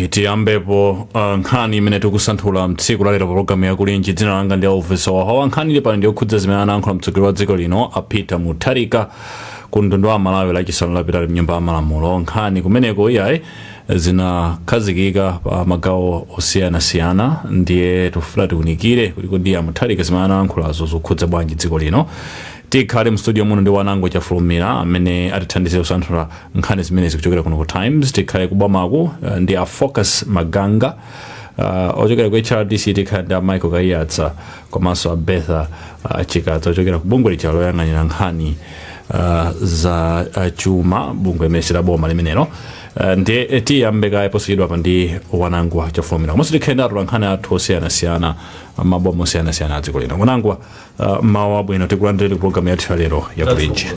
Tiambepo nkhani imene tikusanthula mtsiku lalero programu ya Kulinji. Dzina langa ndi Elvis Wahawa. Nkhani pano ndiokhudza zimene anayankhula mtsogoleri wa dziko lino Peter Mutharika ku mtundu wa Malawi lachisanu lapitali mnyumba ya malamulo. Nkhani kumeneko zinakhazikika pa magawo osiyanasiyana, ndiye tofuna tiunikire kuti kodi Mutharika zimene anayankhulazo zokhudza bwanji dziko lino. Tikhale mstudio muno ndi wanango chafulumira amene atithandize kusanthula nkhani zimenezi kuchokera kuno ku Times. Tikhale kubwamaku ndi a Focus Maganga, ochokera ku HRDC tikhale ndi Michael Kayatsa komanso a Betha Chikadza ochokera ku bungwe lichalo loyang'anira nkhani za chuma, bungwe limene laboma limenelo. Ndiye tiyambeka posiyidwa pa ndi wanango chafulumira komanso tikhale ndi atula nkhani athu osiyanasiyana, maboma osiyanasiyana adziko lino. Wanango mawu abwino tikulandire programu yathu lero ya Kulinji.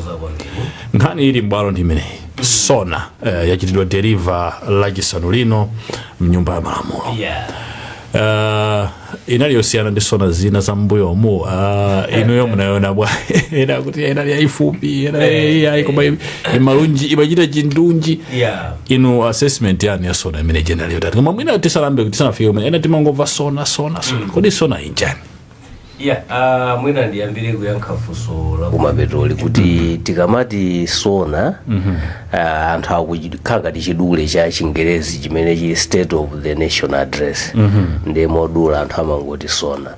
Nkhani ili mbwalo ndi imeneyi sona yachitidwa deliver lachisanu lino mnyumba ya malamulo. Inali yosiyana ndi sona zina za mbuyomu. Inuyo munayona bwa ena kuti inali yaifupi, ena koma imalunji imachita chindunji. Inu assessment yani ya sona imene general yotati koma mwina tisalambe kuti tisanafike kumene ena timangomva sona kodi sona injani? Mwina ndiyambire kuyankha funso la kumapetroli kuti tikamati sona anthu akukhala tichidule cha Chingerezi chimene chili State of the Nation Address, ndi modula anthu amangoti sona.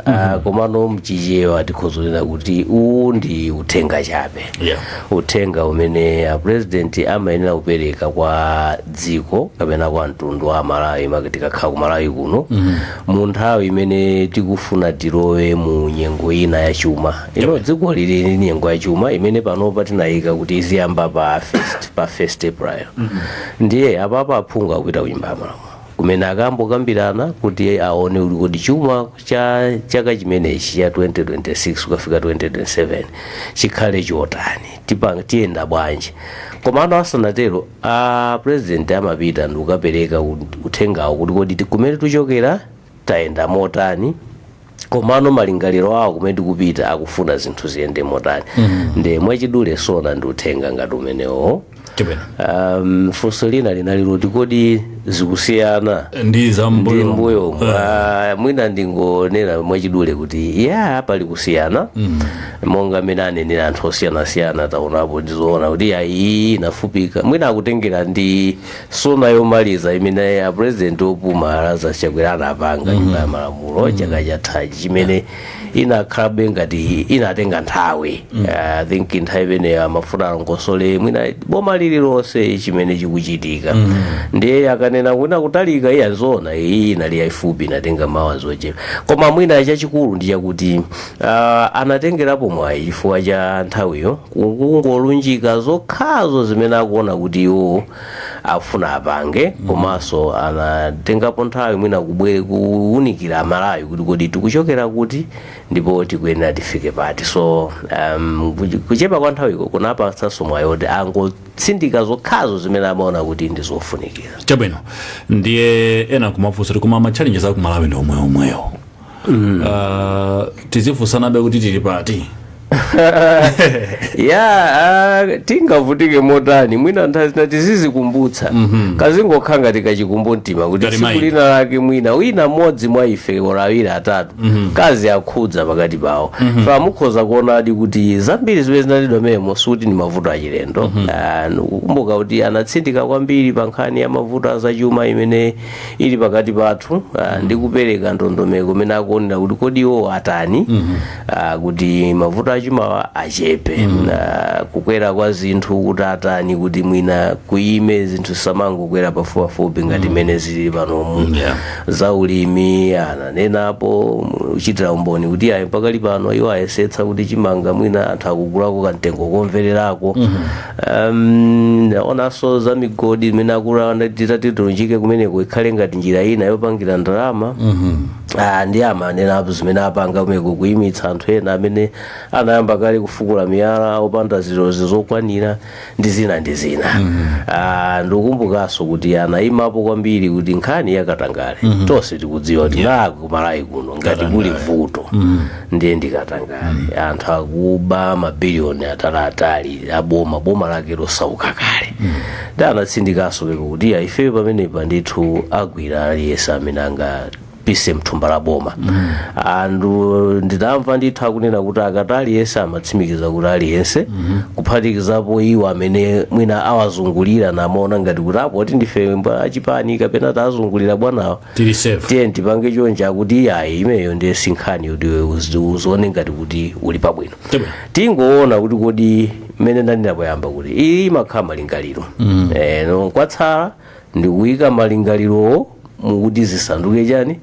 Komano mchichewa tikhozolera kuti uwu ndi uthenga chabe, uthenga umene president amayenera kupereka kwa dziko kapena kwa mtundu wa Malawi makitikakhala ku Malawi kuno mu nthawi imene tikufuna tilowe mu nyengo ina ya chuma. Dziko lili nyengo ya chuma imene panopa tinayika kuti iziyamba pa 1 April. Ndiye apapa aphungu akuita kunyumba ya malamulo kumene akambokambirana kuti aone kuti chuma cha chaka chimenechi cha 2026 kufika 2027 chikhale chotani, tiyenda bwanji. Komando asanatero president amapita ndi kukapereka uthengawo kuti kodi kumene tuchokera tayenda motani, komano malingaliro awo kumene tikupita akufuna zinthu ziyende motani. Ndi mwachidule sona ndi uthenga ngati umenewo. Funso lina linali loti kodi zikusiyana ndi za mbuyo. Mwina ndingonena mwachidule kuti pali kusiyana, monga amene anenera anthu osiyanasiyana taonapo ndizoona kuti iyi inafupika. Mwina akutengera ndi sona yomaliza imene president opuma Lazarus Chakwera anapanga nyumba ya malamulo chaka chathachi chimene inakhalabe ngati inatenga nthawi. I think nthawi imene amafuna alongosole mwina boma lililonse chimene chikuchitika. Ndiye akanena kuna kutalika iyazona iyi inali yaifupi inatenga mawa zochepa. Koma mwina chachikulu ndi chakuti anatengerapo mwayi chifukwa cha nthawiyo kungolunjika zokhazo zimene akuona kuti iwo afuna apange, komanso anatengapo nthawi mwina kuunikira Malawi kuti kodi tikuchokera kuti ndipo tikuyenera tifike pati. So kuchepa kwa nthawi kunapatsanso mwayi kuti angotsindika zokhazo zimene amaona kuti ndi zofunikira. Chabwino ndiye ena kumafunsa kuti koma ma-challenges aku Malawi ndi omweyo. Tizifunsanabe kuti tili pati. tingavutike motani mwina nthawi zizikumbutsa kazingokhala ngati kachikumbo mtima kuti tsiku lina lake mwina wina mmodzi mwa ife ora awiri atatu kazi akhudza pakati pawo fa mukhoza kuonadi kuti zambiri zimene zinalidwa memo suti ni mavuto achilendo kukumbuka kuti anatsindika kwambiri pa nkhani ya mavuto azachuma imene ili pakati pathu ndi kupereka ndondomeko imene akuonera kuti kodi iwo atani kuti mavuto achuma achepe kukwera kwa zinthu kuti atani kuti mwina kuime zinthu samangokwera pafupifupi ngati mene zili panomu za ulimi ananenapo uchitira umboni kuti ayi pakali pano iwo ayesetsa kuti chimanga mwina anthu akugulako kamtengo komvererako onanso za migodi imene akula titatitulunjike kumeneko ikhale ngati njira ina yopangira ndalama ndi amanenapo zimene apanga kumeko kuyimitsa anthu ena amene anayamba kale kufukula miyala opanda zilozi zokwanira ndi zina ndikukumbukanso kuti anayimapo kwambiri kuti nkhani yakatangale tonse tikudziwa kuti nako kumalawi kuno ngati kuli vuto ndiye ndikatangale anthu akuba mabiliyoni ataliatali boma lake losauka kale ndi anatsindikanso kuti ife pamenepa ndithu agwira aliyense amene angapise mthumba la boma ndinamva ndithu akunena kuti akati aliyense amatsimikiza kuti aliyense kuphatikizapo iwo amene mwina awazungulira namaona ngati kuti apo kuti ndife achipani kapena tazungulira bwanawo tiye tipange chonja kuti ayi imeyo ndiye sinkhani kuti uzione ngati kuti uli pabwino tingoona kuti kodi mmene ndandinapoyamba kuti iyi makhala malingaliro kwatsala ndikuyika malingalirowo mukuti zisanduke chani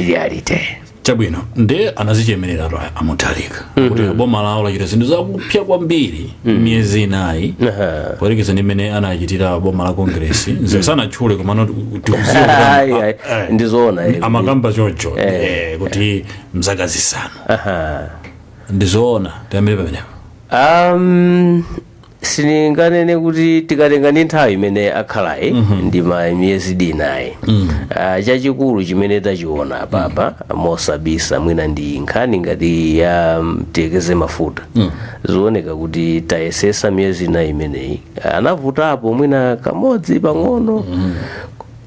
reality chabwino nde anazichemerera Mutharika kuti boma lawo lachita zinthu zakupya kwambiri miyezi inayi poyerekeza ndi mmene anachitira boma la Congress sanatchule komano ndizoona amakamba choncho kuti mzaka zisanu ndizoona tiyambire pamenepo sininganene kuti tikatenga ndi nthawi imene akhalayi ndi miyezi inayi chachikulu chimene tachiona papa mosabisa mwina ndi nkhani ngati ya tekeze mafuta zioneka kuti tayesesa miyezi inayi imeneyi anavutapo mwina kamodzi pang'ono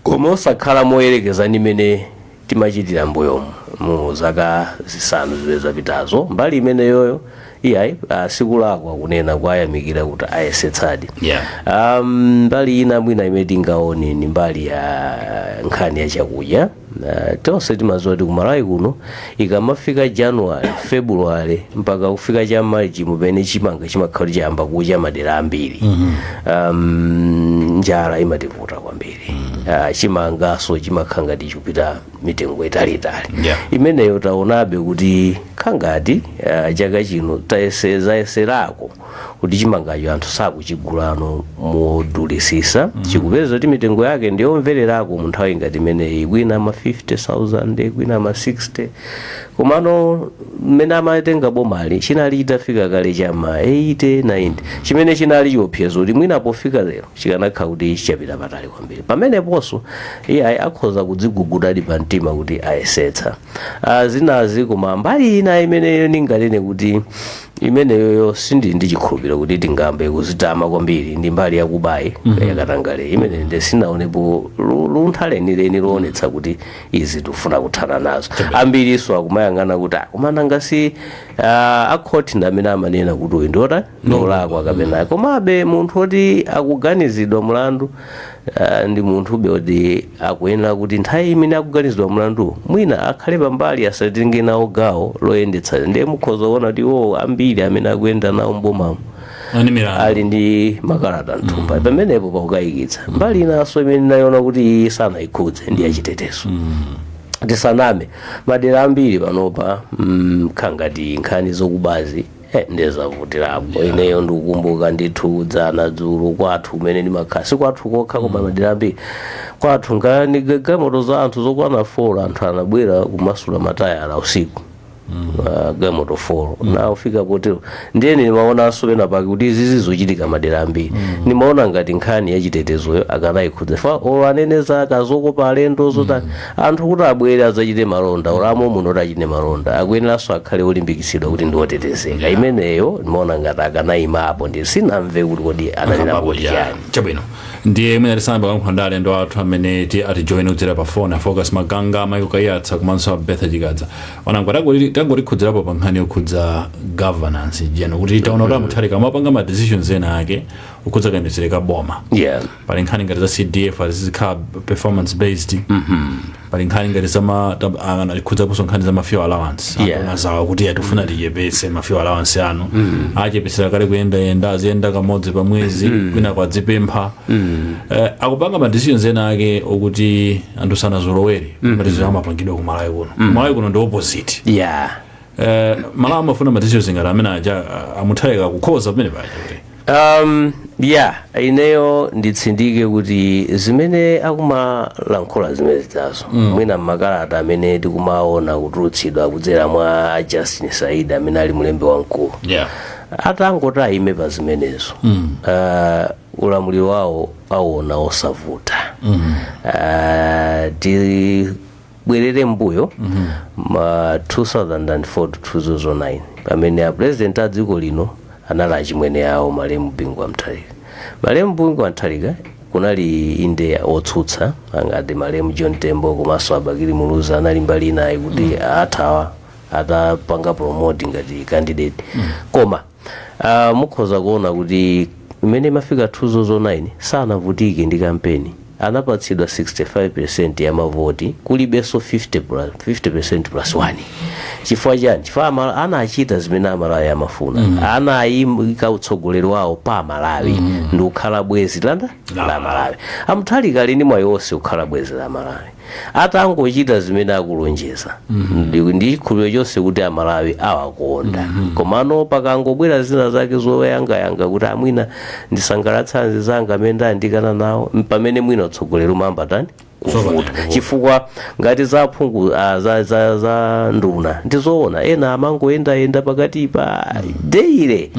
koma osakhala moyerekeza ndi imene timachitira mbuyomu mu zaka zisanu zimene zapitazo mbali imene yoyo iyayi sikulakwa kunena kwayamikira kuti ayesetsadi mbali ina mwina imene tingaone ni mbali ya nkhani ya chakudya tonse timadziwa kuti kumalawi kuno ikamafika January February mpaka kufika cha March mupene chimanga chimakhala chiyamba kucha madera ambiri njala imativuta kwambiri chimangaso chimakhala ngati chikupita mitengo italitali imeneyo taonabe kuti khangati chaka chino tayeserako kuti chimangacho anthu sakuchigulano modulisisa chikupeza kuti mitengo yake ndiyomvererako mu nthawi ngati imeneyi kwina ma 50,000 kwina ma 60 komano mmene amatenga bomali chinali chitafika kale cha ma 80 90 chimene chinali chiopsezo kuti mwina pofika lero chikanakhala kuti chichapita patali kwambiri pameneponso iye akhoza kudzigugudadi pa mtima kuti ayesetsa zinazi koma mbali ina imeneyo ninganene kuti imeneyo sindi ndi chikhulupiriro kuti tingambe kuzitama kwambiri ndi mbali yakubayi yakatangale imene ndi sinaonepo luntha lenileni loonetsa kuti izi tifuna kuthana nazo ambiriso akumayang'ana kuti kumana ngasi akhoti ndi amene amanena kuti uyu ndiota ndolakwa kapena komabe munthu oti akuganizidwa mlandu ndi munthu kuti akuyenera kuti nthawi imene akuganizidwa mlandu mwina akhale pambali asatenge nawo gawo loyendetsa ndiye mukhoza kuona kuti ambiri amene akuyenda nawo mbomamo ali ndi makalata mthumba pamenepo pakukayikitsa mbali inaso imene nayiona kuti sanayikhudze ndi yachitetezo tisaname madera ambiri panopa khangati nkhani zokubazi ndezavutirapo ineyo ndikukumbuka ndithu dzana dzulo kwathu umene ndimakhasi kwathu kokha koma madera ambiri kwathu ngani gamoto za anthu zokwana 4 anthu anabwera kumasula matayala usiku galimoto 4 na ufika potero ndiye nimaona sopena pake kuti izi zizochitika madera ambiri nimaona ngati nkhani yachitetezoyo akanayikhudza fa aneneza akazokopa alendo zotani anthu kuti abwere adzachite malonda ulamo muno achite malonda akuyeneranso akhale olimbikisidwa kuti ndiotetezeka imeneyo nimaona ngati akanayimapo ndi sinamve kuti kodi ananena kuti chani chabwino ndiye mwina tisanamba kankhondo alendo athu amene atijoyine kudzera pa phone Focus Maganga Michael Kayatsa komanso Betha Chikadza wanango tangoti pa nkhani yokhudza governance jeno kuti taona kuti Mutharika amapanga ma decisions ena ake ukhudza kayendetsedwe boma pali nkhani ngati za CDF azizikhala performance based pali nkhani ngati zama alikhudza kuso nkhani za fuel allowance azawa kuti atufuna tichepetse fuel allowance anu achepetsera kale kuyenda aziyenda kamodzi pa mwezi kwina kwadzipempha akupanga ma decisions ena ake okuti anthu sanazolowere matizo amapangidwa ku Malawi kuno ndi opposite Malawi amafuna ma decisions ngati amene aja Mutharika kukhoza pamene paja ineyo nditsindike kuti zimene akumalankhula zimene zitazo mwina makalata amene tikumaona kutulutsidwa kudzera mwa Justin Said amene ali mlembi wamkulu atangoti ayime pa zimenezo ulamuliro wawo aona osavuta tibwerere mbuyo ma 2004 to 2009 pamene a president a dziko lino anali achimwene awo Malemu Bingu wa Mutharika. Malemu Bingu wa Mutharika kunali inde otsutsa angati Malemu John Tembo komanso Abakiri Muluza anali mbali naye kuti athawa atapanga promote ngati candidate koma mukhoza kuona kuti imene mafika 2009 sanavutike ndi kampeni anapatsidwa 65% ya mavoti kulibenso 50% plus 1 chifukwa chani chifukwa anachita zimene Amalawi amafuna anayimika utsogoleri wawo pa Malawi ndi kukhala bwezi la Malawi Mutharika ali ndi mwayi wonse kukhala bwezi la Malawi atangochita zimene akulonjeza ndi chikhulupiriro chonse kuti Amalawi awakonda komano pakangobwera zina zake zoyangayanga kuti amwina ndisangalatsanzi zanga amene ndikana nawo pamene mwina utsogoleri umamba tani kuvuta chifukwa ngati za phungu za nduna ndizoona ena amangoyenda pakati pa deire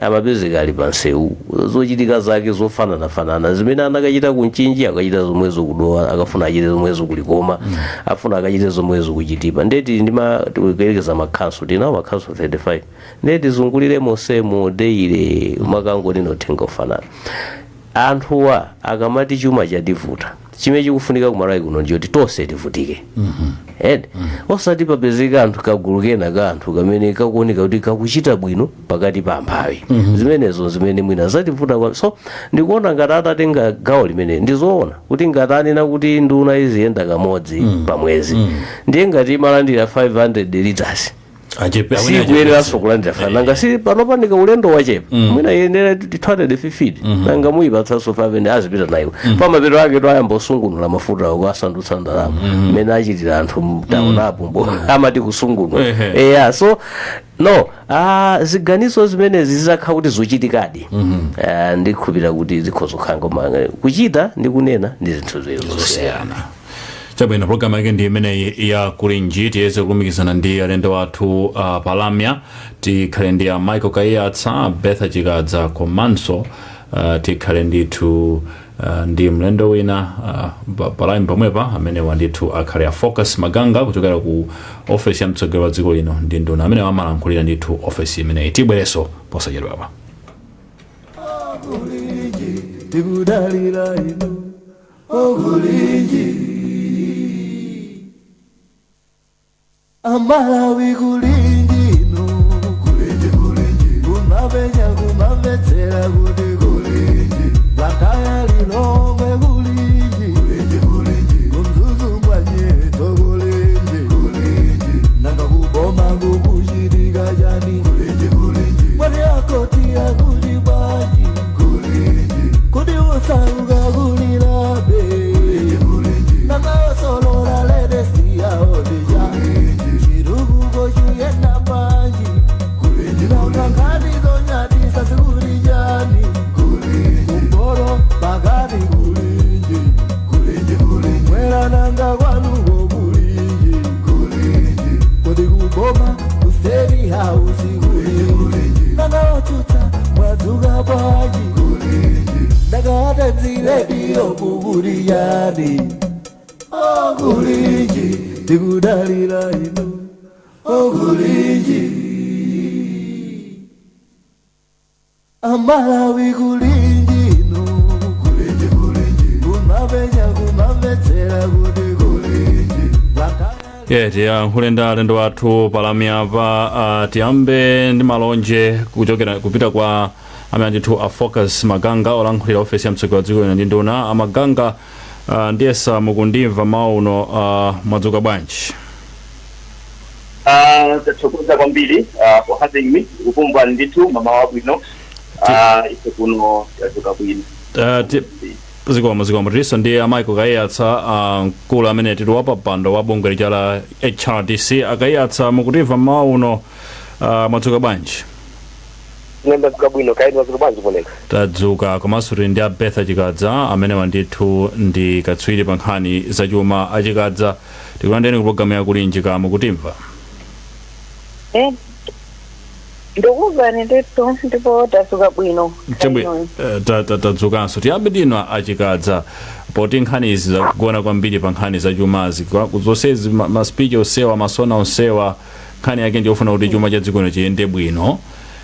amapezeka ali pansewu zochitika zake zofanana zimene anakachita kunchinji akachita zomwezo kudowa akafuna achite zomwezo kulikoma afuna akachite zomwezo kuchitipa ndeti ndimakelekeza makhaso tinawo makhaso 35 ndeti zungulire mosemo deire makangoni nothenga ufanana anthuwa akamati chuma chativuta chimene chikufunika ku Malawi kuno ndiyoti tonse tivutike osati papezeka anthu kagulukena ka anthu kamene kakuoneka kuti kakuchita bwino pakati pa amphawi zimenezo zimene mwina zativuta so ndikuona ngati atatenga gawo limene ndizoona kuti ngati anena kuti nduna iziyenda kamodzi pa mwezi ndiye ngati imalandira 500 liters sikuyenera sokulandira nanga si panopanika ulendo wachepa mwina yenera 250 nanga muyipatsanso 500 azipita nayo pamapeto ake toayamba usungunula mafuta akwasandutsa ndalama mmene achitira anthu mtaonapo amati kusungunula so no ziganizo zimenezi zizakhala kuti zochitikadi ndikhulupirira kuti zikhoza kukhala koma kuchita ndi kunena ndi zinthu zosiyana chabwino program yake ndi imene ya kulinji tiyeze kulumikizana ndi alendo wathu palamya tikhale ndi ya Michael Kayatsa Betha Chikadza komanso tikhale ndithu ndi mlendo wina palamya pamwepa amene wandithu akhale ya Focus Maganga kuchokera ku office ya mtsogoleri wa dziko lino ndi nduna amene amalankhulira ndithu office imene tibwereso posachedwapa Amalawi kulinji no kulinji kumabenya kumabetsera kuti kulinji lataya lilongwe kulinji kumzuzu mwanyeto kulinji nanga kuboma kukuchitika chani mwani akoti akuti bwanji kuti usauka kulilabe nanga osolora ledesi yao Bagari Dodoma kuseri house kulinji nanaochuta mwazuga bwaji kulinji nagawata ziredio kuburiyani kulinji tikudalira inu kulinji Amalawi kulinji inu kulinji kumavetsera kuti kulinji tiyankhulenda alendo wathu palamya pa tiyambe ndi malonje kuchokera kupita kwa amene ndithu a Focus Maganga olankhulira ofesi ya mtsogoleri wa dziko lino ndi nduna Maganga ndiyesa mukundimva mawu uno mwadzuka bwanji tathokoza kwambiri for having me kukumbwa ndithu mama wabwino ife kuno tadzuka bwino zikomo tiso ndi Michael Kaiyatsa mkulu amene tili wapapando wa bungwe lija la HRDC Kaiyatsa mukutimva mawu uno mwadzuka bwanji ndadzuka bwino kaidi mwadzuka bwanji poneka tadzuka komanso tili ndi Betha Chikadza amene wandithu ndi katswiri pa nkhani zachuma achikadza tikulandeni ku programu ya kulinji mukutimva ndikuvani ndithu ndipo tadzuka bwino tadzukanso tiyambe ndino achikadza poti nkhani izi zakugona kwambiri pa nkhani zachumazi zonsezi maspichi onsewa masona onsewa nkhani yake ndiyofuna kuti chuma cha dziko lino chiyende bwino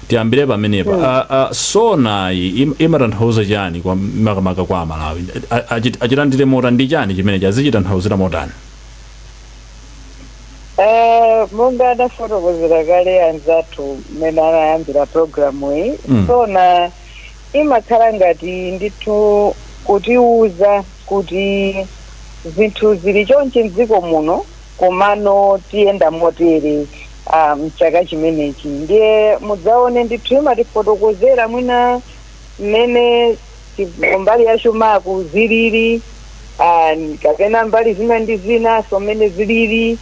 tiyambire pamenepa sonayi imatanthauza chani kwa makamaka kwa Amalawi achilandire motani ndi chani chimene azichitanthauzira motani monga adafotokozera kale anzathu mmene anayambira programu iyi sona imakhala ngati ndithu kutiuza kuti zinthu zili chonchi mdziko muno komano tiyenda motere mchaka chimenechi ndiye mudzaone ndithu imatifotokozera mwina mmene mbali ya chumaku zilili kapena mbali zina ndi zina so mmene zilili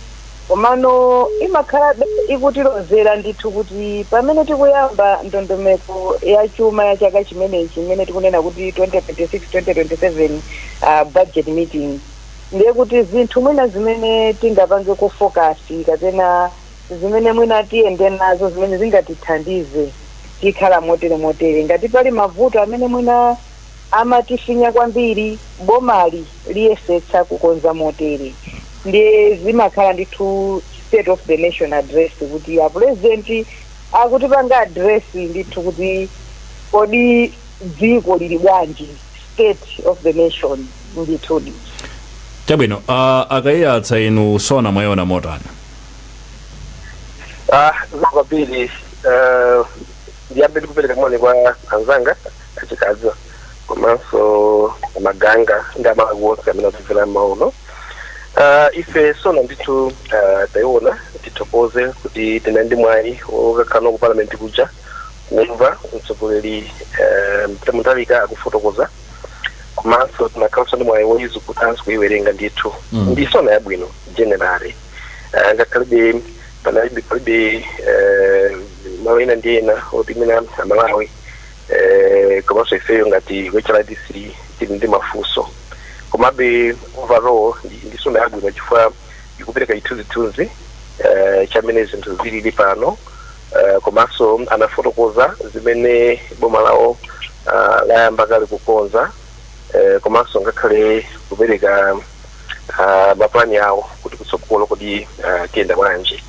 komano imakhala ikutilozera ndithu kuti pamene tikuyamba ndondomeko ya chuma ya chaka chimenechi imene tikunena kuti 2026-2027 budget meeting ndiye kuti zinthu mwina zimene tingapange ku focus kapena zimene mwina tiyende nazo zimene zingatithandize tikhala motere ngati pali mavuto amene mwina amatifinya kwambiri bomali liyesetsa kukonza motere ndiye zimakhala ndithu state of the nation address kuti ya president akutipanga address ndithu kuti kodi dziko lili bwanji state of the nation ndithu chabwino Kaiyatsa inu sona mwayiona motani kwambiri ndiyambe ndikupereka moni kwa anzanga achikadza komanso Maganga ndi Amalawi wonse amene akumvera mawu ife sona ndithu tayiona tithokoze kuti tili ndi mwayi wokakhala ku parliament kuja kumva mtsogoleri Mutharika akufotokoza komanso tinakhalanso ndi mwayi woyizukutanso kuyiwerenga ndithu ndi sona yabwino generally ngakhalibe palibe malo ena ndi ena oti mina Amalawi komanso ifeyo ngati HRDC tili ndi mafunso komabe overall ndi sona yabwino chifukwa ikupereka chithunzithunzi chamene zinthu zilili pano komanso anafotokoza zimene boma lawo layamba kale kukonza komanso ngakhale kupereka mapulani yawo kuti kutsogolo kodi tiyenda bwanji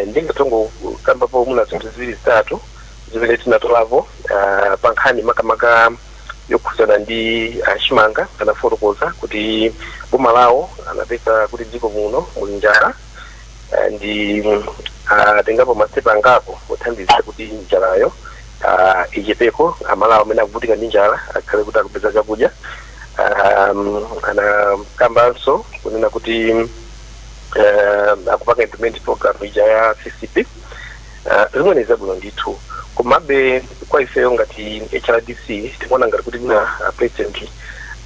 ndingatongo kambapo muna zinthu ziwiri zitatu zimene tinatolapo pa nkhani makamaka yokhuzana ndi Chimanga anafotokoza kuti boma lawo anapeza kuti dziko muno muli njala ndi atengapo mastepu angapo kuthandiza kuti njalayo ichepeko Amalawi amene akuvutika ndi njala akhale kuti akupeza chakudya anakambanso kunena kuti akupanga implement program ija ya CCP zimene zabwino ndithu komabe kwa ifeyo ngati HRDC tikuona ngati kuti mina president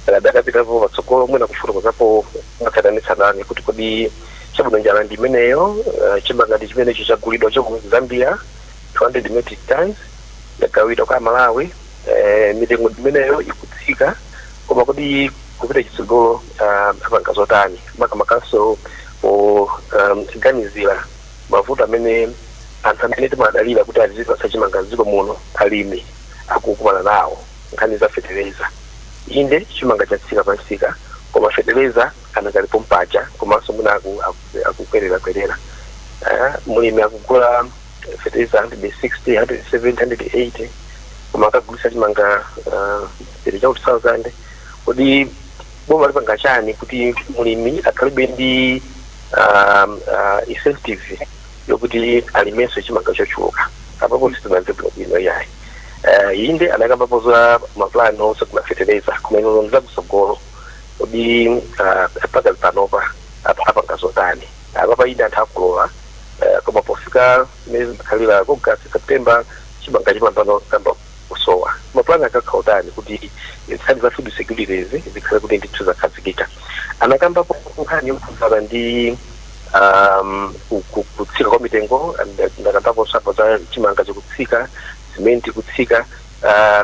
adakapitapo patsogolo mwina kufotokozapo matsatanetsatane kuti kodi chabwino njala ndi imeneyo chimanga ndi chimenecho chagulidwa ku Zambia 200 metric tons yagawidwa kwa Malawi mitengo imeneyo ikutsika koma kodi kupita chitsogolo apanga zotani makamakaso poganizira mavuto amene anthu amene timadalira kuti azipasa chimanga dziko muno alimi akukumana nawo nkhani za fertilizer. Inde chimanga chatsika pansika koma fertilizer anakalipo mpacha komanso mwina akukwerera. Mulimi akugula fertilizer 160, 170, 180 koma akagulisa chimanga 30,000. Kodi boma lipanga chani kuti mulimi akhalibe ndi incentive yokuti alimenso chimanga chochuluka apapo sitinamve bwino yayi. Inde anakambapo za mapulani onse kuma fertilizer kumene za kusogolo kodi paka panopa apanga zotani apapa inde anthu akulola koma pofika mwezi mkhalira August September chimanga chimambano kamba kusowa. Mapulani akakhautani kuti nkhani za food security zikhale kuti ndithu zakhazikika. Anakambapo nkhani yokhudzana ndi kutsika kwa mitengo ndakambapo sapo za chimanga chikutsika, simenti kutsika,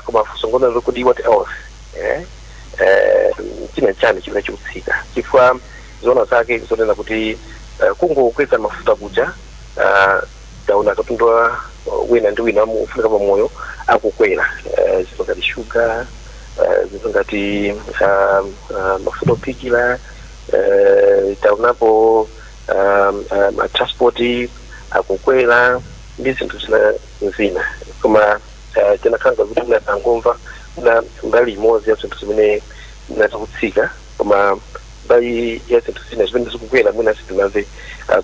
koma fusongona kuti what else china chani chimene chikutsika chifukwa zona zake zonena kuti kungokweza mafuta kuja taona katundu wina ndi wina mufunika pa moyo akukwera zinthu ngati sugar, zinthu ngati mafuta opikira, taonapo transport akukwera ndi zinthu zina koma tinakhala kuti munatangomva na mbali imodzi ya zinthu zimene zinakutsika koma mbali ya zinthu zina zimene zikukwera mwina sitinamve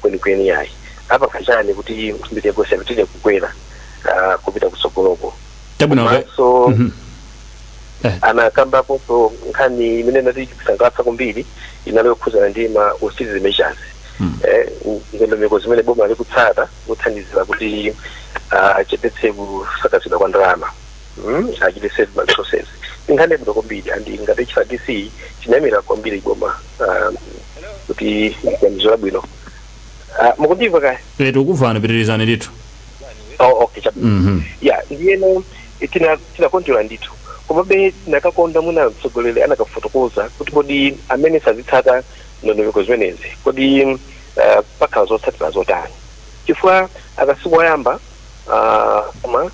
kwenikweni yayi. Apa kachani kuti mitengo yasapitire kukwera kupita kusogoloko. So anakambapo nkhani imene nati kusangalatsa kumbiri inaliyo khudzana ndi ma austerity measures. Ndondomeko zimene boma likutsata kuthandizira kuti achepetse kusakazidwa kwa ndalama achitese ma resources. Nkhani yabwino kwambiri andi ngati chifa DC chinayimira kwambiri boma kutiganizo labwino. Mukundimva kaya? Tikuvana pitirizani ndithu. Okay. Yeah, ndiyeno tinakonjera ndithu. Komabe nakakonda muna mtsogoleri anakafotokoza kuti kodi amene sazitsata ndondomeko zimenezi kodi pakhala zotsatira zotani. Chifukwa akasiku ayamba koma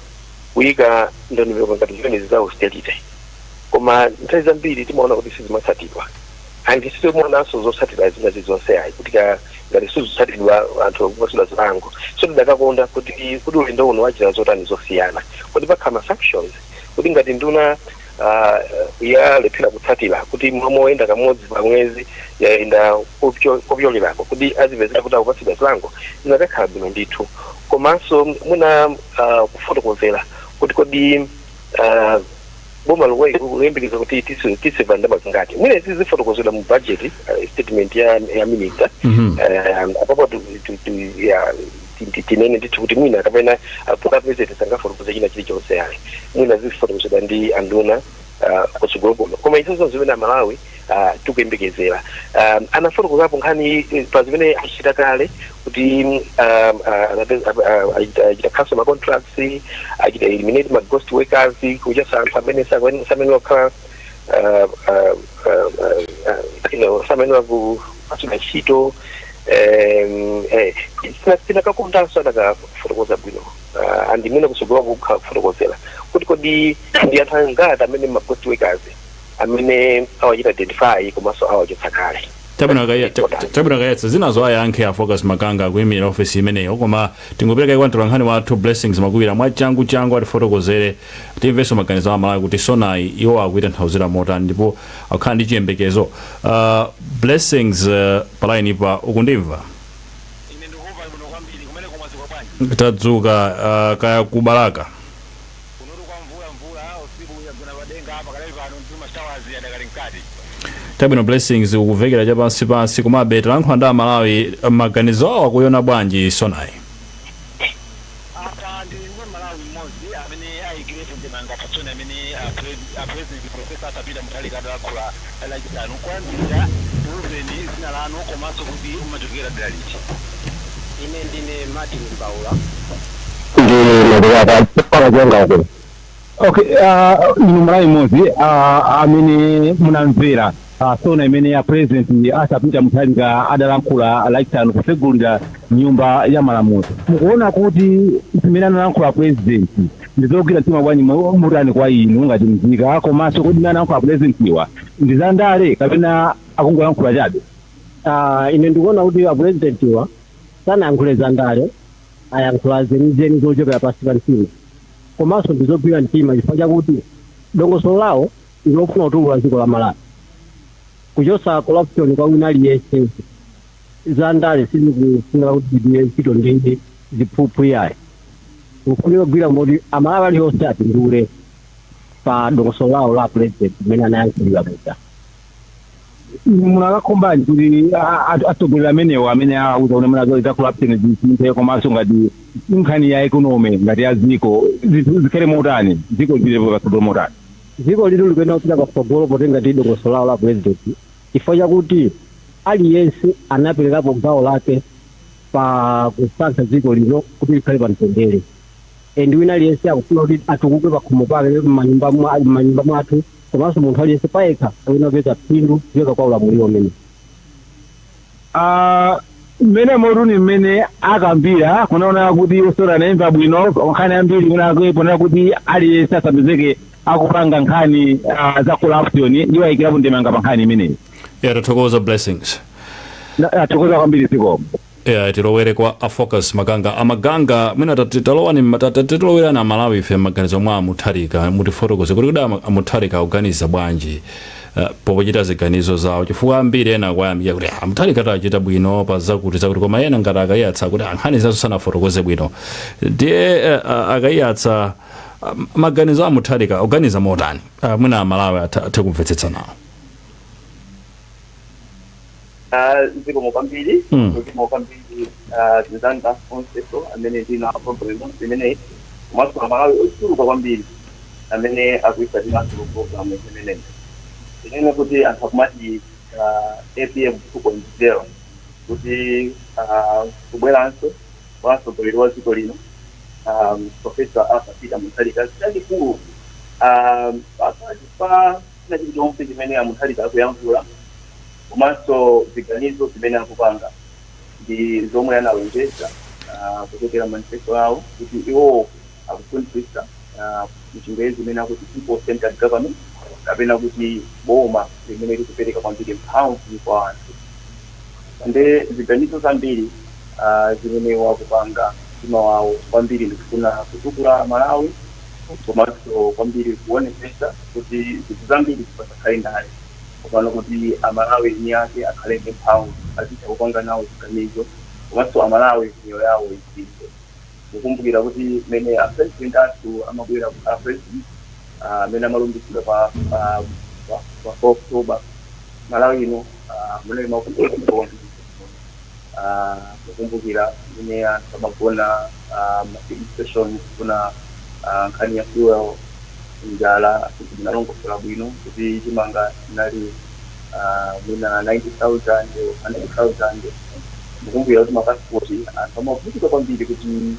kuyika ndondomeko ngati zimenezi za austerity. Koma nthawi zambiri timaona kuti sizimatsatidwa. Andisito mwananso zotsatira zina zonse ayi kuti ngati sizotsatidwa anthu akupasula zilango. So ndakakonda kuti ulendo uno wachita zotani zosiyana. Kodi pakhala sanctions kuti ngati nduna yalephera kutsatira kuti momoenda kamodzi pa mwezi yaenda kopyolelako kuti azipezeka kuti akupatsidwa zilango zinakakhala bwino ndithu. Komanso muna kufotokozera kuti kodi boma luyembekeza kuti tisiva ndalama zingati. Mwina tizifotokozera mu budget statement ya minister apapo tinene ndithu kuti mwina kapena poka president sangafotokoza china chilichonse yayi. Mwina zifotokozera ndi anduna kutsogolo koma izo zimene Malawi tikuyembekezera. Anafotokozapo nkhani pa zimene achita kale kuti achita cancel ma contracts, achita eliminate ma ghost workers, kuchotsa anthu amene samene wakhala samene wakupatsidwa ntchito. Tinakakondanso adakafotokoza bwino andimene kutsogolo kufotokozera kuti kodi ndi anthu angati amene ma ghost workers amene awachita identify komanso awachotsa kale. Tabuna kayatsa zinazo ayankhe a Focus Makanga akuyimirira ofisi imeneyo koma tingopereka kwa ntolankhani wathu Blessings Makuwira mwachangu atifotokozere timvenso maganizo a Malawi kuti Sonai iwo akuita nthauzira motani ndipo akhala ndi chiyembekezo. Blessings palainipa ukundimva? Ine ndikuva bwino kwambiri kumene komwaziko bwanji. Tadzuka kaya kubalaka. Kunoto kwa mvula usiku yagona madenga hapa kalai pano mtuma showers yadakali mkati. Tabwino Blessings ukuvekera chapansi komabe talankhula ndi Malawi maganizo awo akuyona bwanji Sonai? Apa ndi Malawi mmodzi amene ayikirete ndemanga patsona amene president Professor Tabita Mutharika adakula lachitanu kwambira uveni zina lanu komanso kuti umachokera dera liti. Ine ndine Martin Mbaula. Okay, inu Malawi mmodzi amene munamvera sona imene ya president asapita Mutharika adalankhula lachitanu kusegulira nyumba ya malamulo. Mukuona kuti zimene analankhula president ndizogwira mtima bwanji mutani kwa inu ngati mzika, komanso kuti imene analankhula presidentiwa ndizandale kapena akungolankhula chabe? Ine ndikuona kuti apresidentiwa sanayankhule zandale, ayankhula zenizeni zochokera pansi pa mtima, komanso ndizogwira mtima chifukwa chakuti dongosolo lawo ndilofuna kutulula dziko la Malawi, kuchosa corruption kwa wina aliyense. Zandale sizikufunira kuti ndiye ntchito ndi ziphuphu yayi, kufunira kugwira moti Amalawi aliyonse atindule pa dongosolo lawo la president imene anayankhulira muja. Munakakhombanji kuti atsogoleri amenewo amene auza kuti munazoita corruption zisinthe, komanso ngati nkhani ya economy ngati ya dziko zikhale motani, dziko lilepo patsogolo motani? Dziko litu likuyenera kupita patsogolo potenga ndi dongosolo lawo la president, chifukwa chakuti aliyense anaperekapo gawo lake pa kusankha dziko lino kuti likhale pa mtendere. And wina aliyense akufuna kuti atukuke pakhomo pake m'manyumba mwathu, komanso munthu aliyense payekha akuyena kupeza phindu kuchoka kwa ulamuliro umene. Mmene moruni mmene akambira kunaona kuti usora anaimva bwino nkhani ambiri kunakuona kuti aliyense asapezeke akupanga nkhani za corruption iwo ayikirapo ndemanga pa nkhani imeneyi. Tathokoza Blessings. Tathokoza kwambiri sikomo. Tilowere kwa afocus Maganga. Amaganga mwina tatitolowera na Malawi ife maganizo mwa Mutharika mutifotokoze kuti kuda Mutharika aganiza bwanji popochita ziganizo zawo, chifukwa ambiri ena kwayambira kuti Mutharika tachita bwino pa zakuti koma ena ngati akayatsa kuti nkhani zazo sanafotokoze bwino. Ndiye akayatsa maganizo a Mutharika aganiza motani mwina Malawi athe kumvetsetsa nawo. Zikomo kwambiri tizanga onseso amene tina problem imene komanso Amalawi ochuluka kwambiri amene akuitsatira program imene inene kuti anthu akumati APM 2.0 kuti kubweranso kwa mtsogoleri wa dziko lino Profesa Arthur Peter Mutharika chachikulu pakati pa china chilichonse chimene Mutharika akuyankhula komanso ziganizo zimene akupanga ndi zomwe analonjeza kuchokera manifesto awo kuti iwo akufunitsisa mchingerezi imene akuti people centered government kapena kuti boma limene likupereka kwambiri mphamvu kwa anthu. Ande ziganizo zambiri zimene wakupanga mtima wawo kwambiri ndikufuna kutukula Malawi, komanso kwambiri kuonetsa kuti zinthu zambiri zipasakhale ndale kupano kuti Amalawi ni yake akhale mphamvu azitha kupanga nawo ziganizo, komanso Amalawi niyo yawo izizwe. Mukumbukira kuti mene president athu amabwera ku president mene amalumbisidwa pa 4 October Malawi ino mune makumbukira mukumbukira mene amagona station kuna nkhani ya fuel njala zinalongosola bwino kuti chimanga nali mina 90,000 100,000 mukumbukira kuti mapasipoti amavutika kwambiri kuti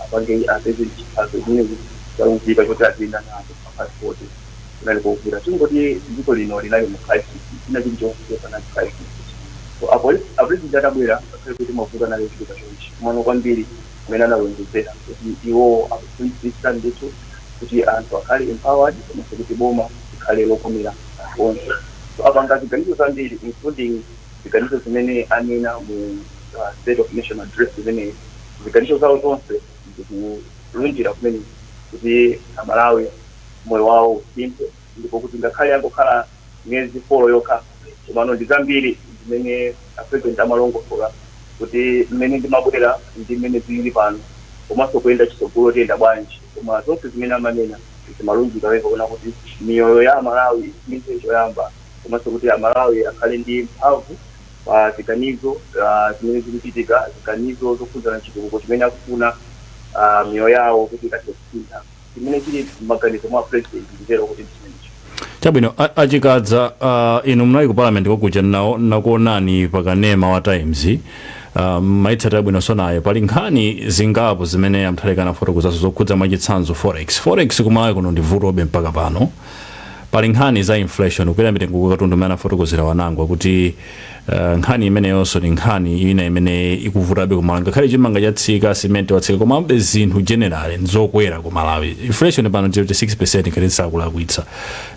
apange azezine zalungika kuti azina nazo mapasipoti kunali kumbukira tingoti dziko lino linali mukhalifi china chilichonse pana mukhalifi. So apresident atabwera kuti mavuto anali kuchita chonchi kumano kwambiri amene analonjezera kuti iwo akufunitsisa ndithu kuti anthu akhale empowered komanso kuti boma likhale lokomera onse. So apanga ziganizo zambiri including ziganizo zimene anena mu State of Nation Address zimene ziganizo zawo zonse ndikulunjira kumene kuti Amalawi moyo wawo usimpe, ndipo kuti ngakhale angokhala myezi 4 yokha komano ndi zambiri zimene president amalongosola kuti mmene ndimabwera ndi mmene zili pano komanso kuyenda chitsogolo tiyenda bwanji, koma zonse zimene amanena zimalunjika wepo kuona kuti miyoyo ya Amalawi isinze choyamba, komanso kuti Amalawi akhale ndi mphamvu pa ziganizo zimene zikuchitika, ziganizo zokhudzana chitukuko chimene akufuna miyoyo yawo kuti ikathe kusintha zimene chili maganizo mwa president nditero kuti ndichimenecho. Chabwino achikadza inu mnali ku parliament kokuja nakuonani pakanema wa Times maitsata bwino sonayo pali nkhani zingapo zimene Mutharika anafotokozazo zokhudza mwachitsanzo forex ku Malawi kuno ndi vutobe mpaka pano pali nkhani za inflation kukwera mitengo katundu imene anafotokozera wanango kuti nkhani imeneyonso ni nkhani ina imene ikuvutabe ku Malawi ngakhale chimanga chatsika simenti watsika komabe zinthu general nzokwera ku Malawi inflation pano ndi 6% ngati sakulakwitsa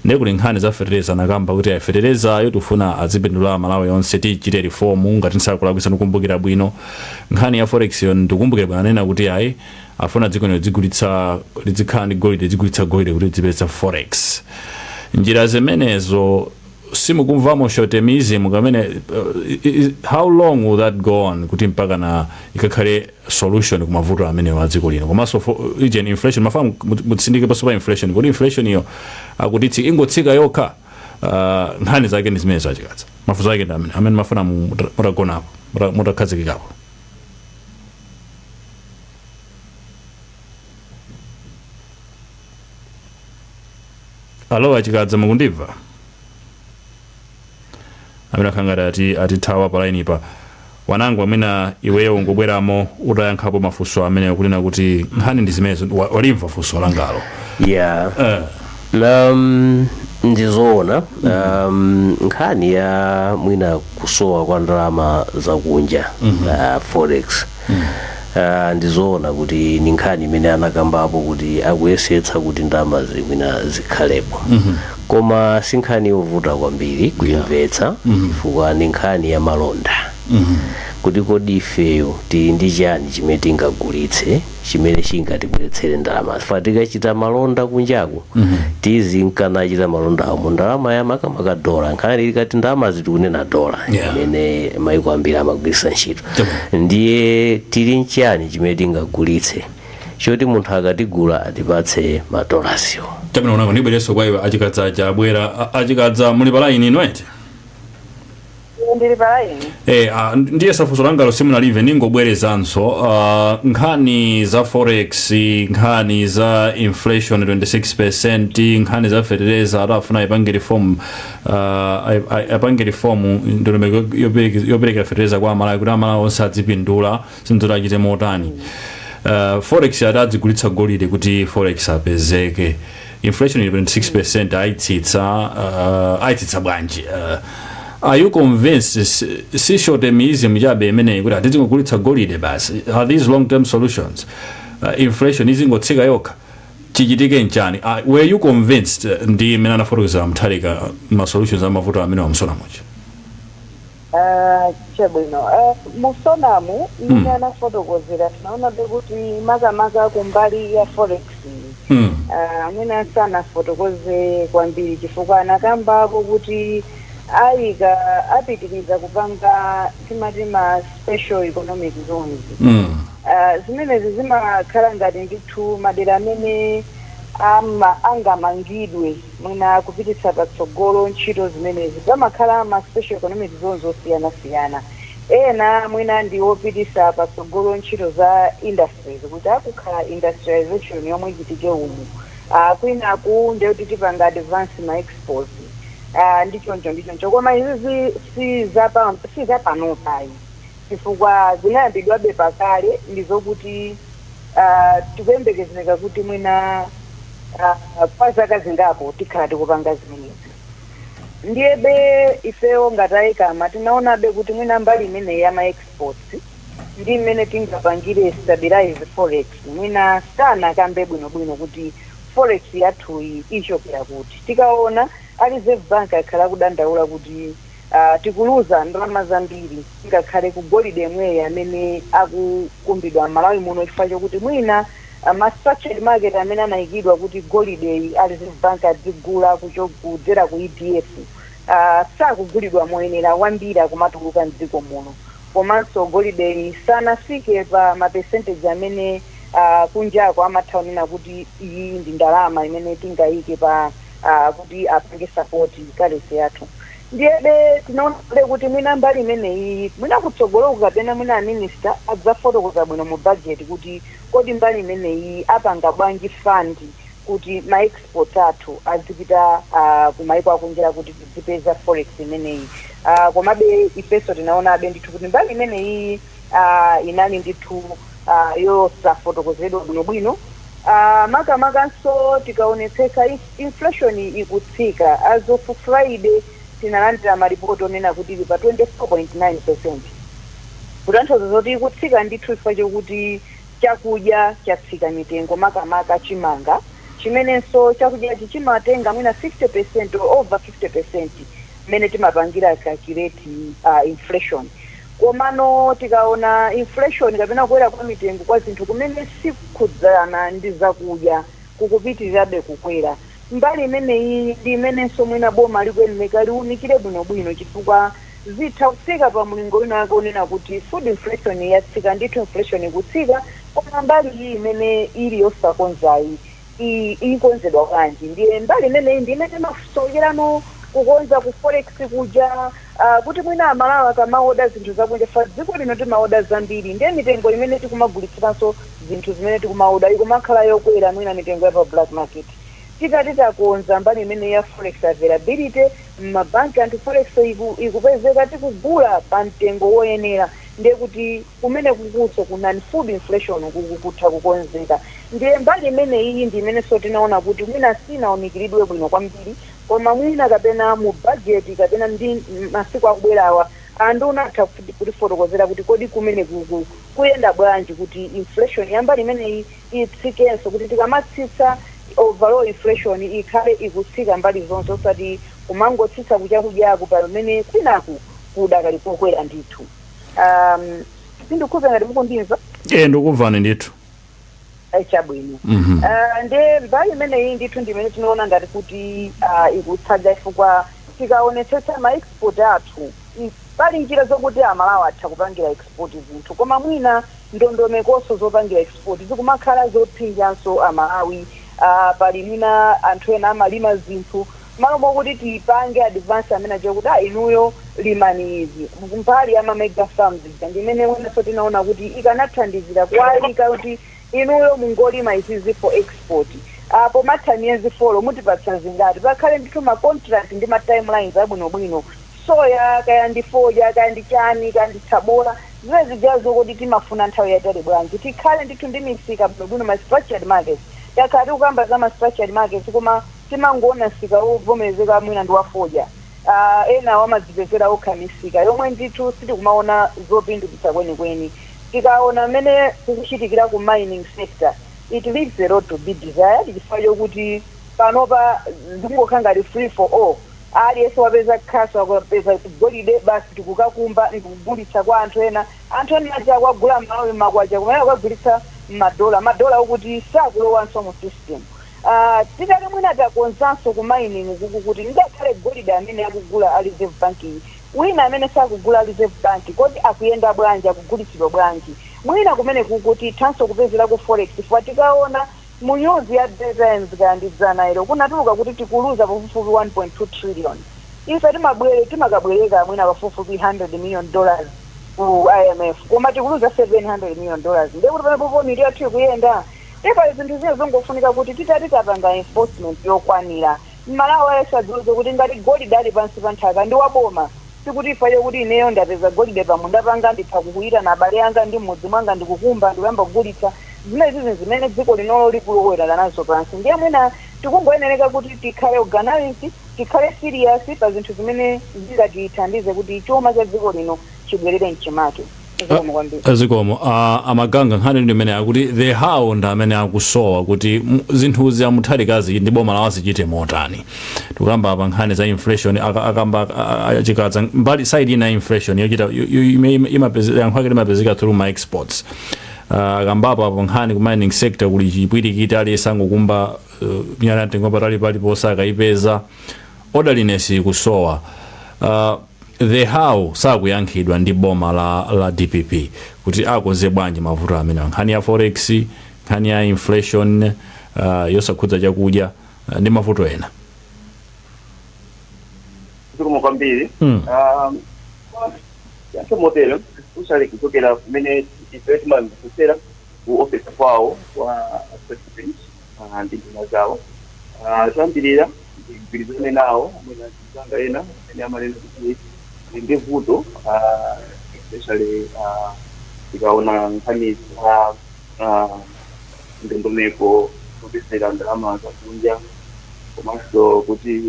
ndiye kuli nkhani za fertilizer nakamba kuti fertilizer yo tufuna azipindula Malawi yonse tichite reform ngati sakulakwitsa nikumbukira bwino nkhani ya forex yo ndikumbukira bwana nena kuti ayi afuna dziko lizigulitsa lizikhala ndi golide zigulitsa golide kuti zipeza forex njira zimenezo simukumvamo shortemism kamene how long will that go on kuti mpaka na ikakhale solution kumavuto amene wa dziko lino komanso again inflation mafamu mutsindike paso pa inflation kuti inflation iyo akutitsi ingotsika yokha nkhani zake ndi zimene zachikatsa mafuzo ake ndi amene mafuna mutagonapo mutakhazikikapo. Alo achikadza mukundibva amene akhangati atithawa pa line pa wanangu amene iweyo ungobweramo utayankhapo mafunso amene kunena kuti nkhani ndi zimenezo walimva funso langalo ndizoona nkhani ya mwina kusowa kwa ndalama zakunja forex ndizoona kuti ni nkhani imene anakambapo kuti akuyesetsa kuti ndalama mwina zikhalepo koma si nkhani yovuta kwambiri kuyimvetsa chifukwa ni nkhani ya malonda kuti kodi ifeyo tili ndi chani chimene tingagulitse chimene chingatibweretsere ndalama fa tikachita malonda kunjaku tizinkanachita malonda awo ndalama ya makamaka dola nkhani ikati ndalama zitikunena dola imene maiko ambiri amagwiritsa ntchito ndiye tili nchani chimene tingagulitse choti munthu akatigula atipatse madolasiwo tamina unako ndibwereso kwa iwe achikadza chabwera achikadza muli pa line ino eti ndili pa line ndiye safunso langalo simunalive ningobwerezanso nkhani za forex nkhani za inflation 26% nkhani za fertilizer atafuna ipange reform ndondomeko yoperekera fertilizer kwa Malawi kuti Malawi onse adzipindula zinthu tachite motani forex atadzigulitsa golide kuti forex apezeke inflation 26% aitsitsa bwanji are you convinced si shortemism chabe imeneyi kuti atizingogulitsa golide basi are these long term solutions inflation izingotsika yokha chichitike nchani were you convinced ndi imene anafotokozera Mutharika ma solutions amavuto amene wamsona mucha chabwino musonamu imene anafotokozera tinaona kuti makamaka kumbali ya forex amene sanafotokoze kwambiri chifukwa anakambapo kuti ayika apitiriza kupanga timati ma special economic zones zimenezi zimakhala ngati ndithu madera amene angamangidwe mwina kupititsa patsogolo ntchito zimenezi pamakhala ma special economic zones osiyana-siyana ena mwina ndi opititsa patsogolo ntchito za industries kuti akukhala industrialization yomwe ichitike umu kwinaku ndiyoti tipanga advance ma exports ndichoncho koma izi si zapanopayi chifukwa zinayambidwabe pakale ndizokuti tikuyembekezeka kuti mwina kwa zaka zingapo tikhala tikupanga zimenezi ndiyebe ifeyo ngatayikama tinaonabe kuti mwina mbali imene ya ma-exports ndi imene tingapangire stabilize forex mwina sanakambe bwinobwino kuti forex yathuyi ichokera kuti tikaona Reserve Bank akhala kudandaula kuti tikuluza ndalama zambiri ngakhale ku golide yemweyo amene akukumbidwa Malawi muno chifukwa chokuti mwina ma structured market amene anayikidwa kuti golide Reserve Bank adzigula kudzera ku ETF sakugulidwa moyenera kwambiri akumatuluka mdziko muno komanso golide sanafike pa ma percentage amene kunjako amathaonena kuti iyi ndi ndalama imene tingayike pa kuti apange support currency yathu ndiyebe tinaona kuti mwina mbali imeneyi mwina kutsogolo kapena mwina minister adzafotokoza bwino mu budget kuti kodi mbali imeneyi apanga bwanji fund kuti ma export athu azipita kumaiko akunjira kuti tizipeza forex imeneyi komabe ifeso tinaonabe ndithu kuti mbali imeneyi inali ndithu yosafotokozedwa bwinobwino Makamaka tikaonetsetsa inflation ikutsika. As of Friday tinalandira maripoti onena kuti ili pa 24.9%. Kutanthauza zoti ikutsika ndithu chifukwa chokuti chakudya chatsika mitengo, makamaka chimanga chimenenso chakudya chimatenga mwina 60% or over 50% mmene timapangira calculate inflation. Komano tikaona inflation kapena kukwera kwa mitengo kwa zinthu kumene sikukhudzana ndi zakudya kukupitirirabe kukwera. Mbali imeneyi ndi imenenso mwina boma likuyenera liwunikire bwinobwino chifukwa zitha kutsika pa mulingo wina wake onena kuti food inflation yatsika ndithu inflation ikutsika, koma mbali iyi imene ili yosakonzayi ikonzedwa kanji. Ndiye mbali imeneyi ndi imene mafusokerano kukonza ku forex kuja kuti mwina amalawa kamaoda zinthu zakudya fa dziko lino timaoda zambiri, ndiye mitengo imene tikumagulitsanso zinthu zimene tikumaoda ikumakhala yokwera mwina mitengo ya pa black market. Tikati takonza mbali imene ya forex availability m'mabanki anthu forex ikupezeka tikugula pa mtengo woyenera, ndiye kuti kumene kukuso kunani food inflation kukutha kukonzeka. Ndiye mbali imene iyi ndi imene tinaona kuti mwina sinaunikiridwe bwino kwambiri, koma mwina kapena mu budget kapena ndi masiku akubwerawa anduna atha kutifotokozera kuti kodi kumene kuyenda bwanji kuti inflation yambali imene itsikenso kuti tikamatsitsa overall inflation ikhale ikutsika mbali zonse osati kumangotsitsa kuchakudyako pamene kwinaku kudakali kokwera ndithu. Sindikhuza ngati mukundimva? Ndikuvani ndithu. Chabwino. Nde mbali imeneyi ndithu ndimene tinaona ngati kuti ikutsadza chifukwa tikaonetsetsa ma-export athu pali njira zokuti amalawa atha kupangira export zinthu, koma mwina ndondomekoso zopangira export zikumakhala zopsinjanso amalawi. Pali mwina anthu ena amalima zinthu malo mokuti tipange advance amene achokuti inuyo limani izi mbali ama mega farms ndimene mwenenso tinaona kuti ikanathandizira kwalika kuti inuyo mungolima izizi for export. Apo mathanyezi folo mutipatsa zingati pakhale ndithu ma contract ndi ma timelines abwinobwino, soya kaya ndi foja kaya ndi chani kaya ndi tsabola zimene zijazo kuti timafuna nthawi yatali bwanji tikhale ndithu ndi misika bwinobwino ma structured markets. Takati ukamba za ma structured markets koma timangoona sika wovomerezeka mwina ndi wafoja. Ena wamadzipezera okha misika yomwe ndithu sitikumaona zopindulitsa kwenikweni. Tikaona mmene tikuchitikira ku mining sector, it leaves a lot to be desired chifukwa chokuti panopa zikungokhala ngati free for all. Aliyense wapeza khaso akapeza golide basi tikukakumba ndikugulitsa kwa anthu ena aja kwagula malawi makwacha kumene kwagulitsa madola okuti sakulowanso mu system. Tikati mwina takonzanso ku mining kuku kuti ngakhale golide amene akugula a reserve bank wina amene sakugula reserve bank kodi akuyenda bwanji akugulitsidwa bwanji mwina kumene kukuti tanso kupezera ku forex chifukwa tikaona munyozi ya deadlines kandi dzanairo kunatuluka kuti tikuluza pafupifupi 1.2 trillion. Ife timakabwereka mwina pafupifupi $100 million ku IMF koma tikuluza $700 million. Ndiye kuti panapopo mili yathu ikuyenda ipa zinthu zine zongofunika kuti titapanga enforcement yokwanira. Malawi asadziwike kuti ngati golide ali pansi pa nthaka ndi waboma sikuti ifayo kuti ineyo ndapeza golide pamwe ndapanga nditha kukuita na abale anga ndi mmudzi mwanga ndikukumba ndikuyamba kugulitsa zimene dziko linolo likulowera nazo pansi. Ndiye mwina tikungoyenereka kuti tikhale organized tikhale serious pa zinthu zimene zingatithandize kuti chuma cha dziko lino chibwerere mchimake. Zikomo amaganga nkhani ndi imene akuti the how ndi amene akusowa kuti zinthuzi amuthalikazi ndi boma lawo zichite motani. Tikamba apa nkhani za inflation akamba achikadza mbali side ina inflation yochita imapezeka through my exports. Akamba apa nkhani ku mining sector kuli chipwirikiti aliyesango kumba miyala mtengo patali posaka ipeza orderliness kusowa. The how sakuyankhidwa ndi boma la DPP kuti akonze bwanji mavuto amene nkhani ya forex nkhani ya inflation yosakhudza chakudya ndi mavuto ena. Zikomo kwambiri. Yacho modelo usale kutokera kumene investment kusera ku office kwawo wa president ndi mazawo. Zambirira ngilizane nawo mwina zanga ena ene amalena kuti ndivuto especially tikaona nkhani ndondomeko zobisira ndalama zakunja komanso kuti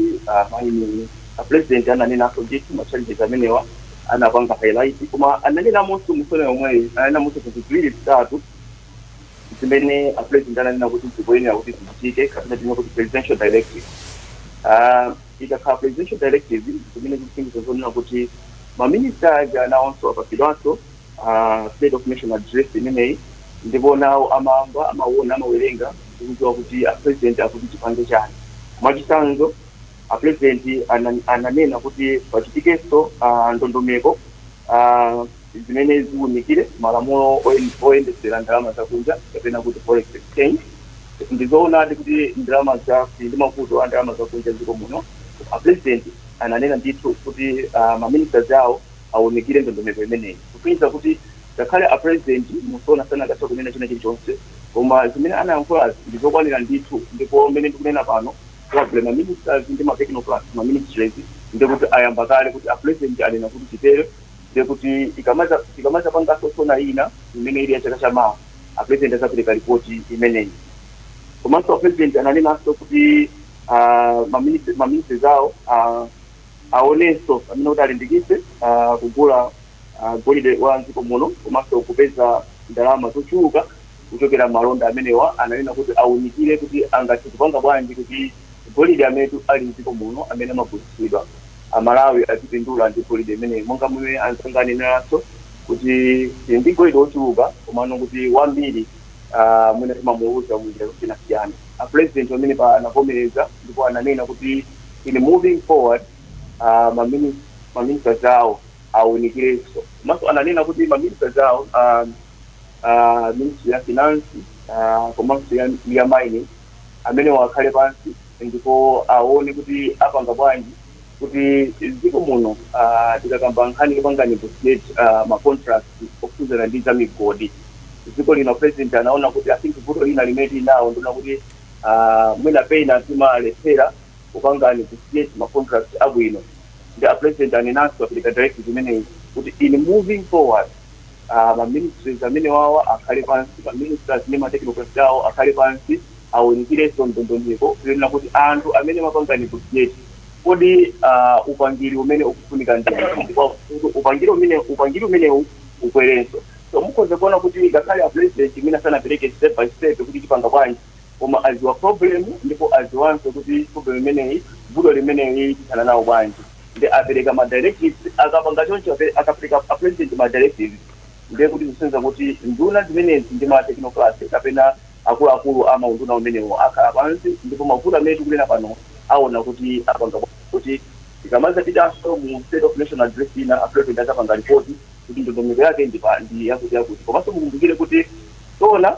maini president ananenaso ndithu machallenges amenewa anapanga highlight koma ananenamonso musone omweyi ananenamonso kuti ziwiri zitatu zimene president ananena kuti zikuyenera kuti zichitike kapena tine kuti presidential directive ikakhala presidential directive zimene zikusingiza zonena kuti maminista aja anawonso apatsidwanso state of nation address imeneyi ndipo nawo amamva amaona amawerenga kudziwa kuti president akuti chipange chani. Mwachitsanzo president ananena kuti pachitikenso ndondomeko zimene ziwunikire malamulo oyendetsera ndalama zakunja kapena kuti forex exchange. Ndizoona kuti ndalama ndi mavuto a ndalama zakunja dziko muno president ananena ndithu kuti maministers awo awunikire ndondomeko imeneyi kupinza kuti ngakhale president musona sana gatha kunena china chilichonse koma zimene anayankhula ndizokwanira ndithu ndipo mmene ndikunena pano kwa maministers ndi matechnocrats maministries ndikuti ayamba kale kuti president anena kuti chitere ndikuti ikamaza pangaso sona ina imene ili ya chaka chamawa president azapereka ripoti imeneyi. Komanso president ananenanso kuti maministers awo aonenso amene kuti alimbikitse kugula golide wa dziko muno komanso kupeza ndalama zochuluka kuchokera malonda amenewa. Ananena kuti awunikire kuti angathe kupanga bwanji kuti golide amene ali mdziko muno amene amagulitsidwa Malawi azipindula ndi golide imene monga momwe ansanganenaso kuti ndi golide ochuluka komano kuti wambiri mwina timamuuza munjira zosiyanasiyana. President amene pa anavomereza ndipo ananena kuti in moving forward maministers awo awunikireso. Maso ananena kuti maministers awo ministry ya finance komanso ya mining amene wakhale pansi ndipo aone kuti apanga bwanji kuti dziko muno tikakamba nkhani yopanga negotiate ma-contracts okuzana ndi za migodi. Dziko lino president anaona kuti I think vuto lina limene linawo ndona kuti mwina pena timalephera kupanga negotiate ma-contracts abwino. The president anenanso apereka directive imeneyi kuti in moving forward ma-ministries amene wawa akhale pansi ma-ministers ndi ma-technocrats awo akhale pansi awunikireso ndondomeko kunena kuti anthu amene mapanga negotiate kodi upangiri umene ukufunika ndi upangiri umene ukwerenso. So mukhoza kuona kuti ngakhale president imene sanapereke step by step kuti chipanga bwanji koma aziwa problem ndipo aziwanso kuti problem imeneyi vuto limeneyi tithana nawo bwanji ndi apereka ma-directives akapanga choncho akapereka president ma-directives ndiye kuti zisenza kuti nduna zimenezi ndi ma-technocrats kapena akuluakulu amaunduna umenewo akhala pansi ndipo mavuto amene tikunena pano aona kuti apanga kuti ikamaza pitanso mu state of nation address ina president azapanga ripoti kuti ndondomeko yake ndi yakuti komanso mukumbukire kuti tona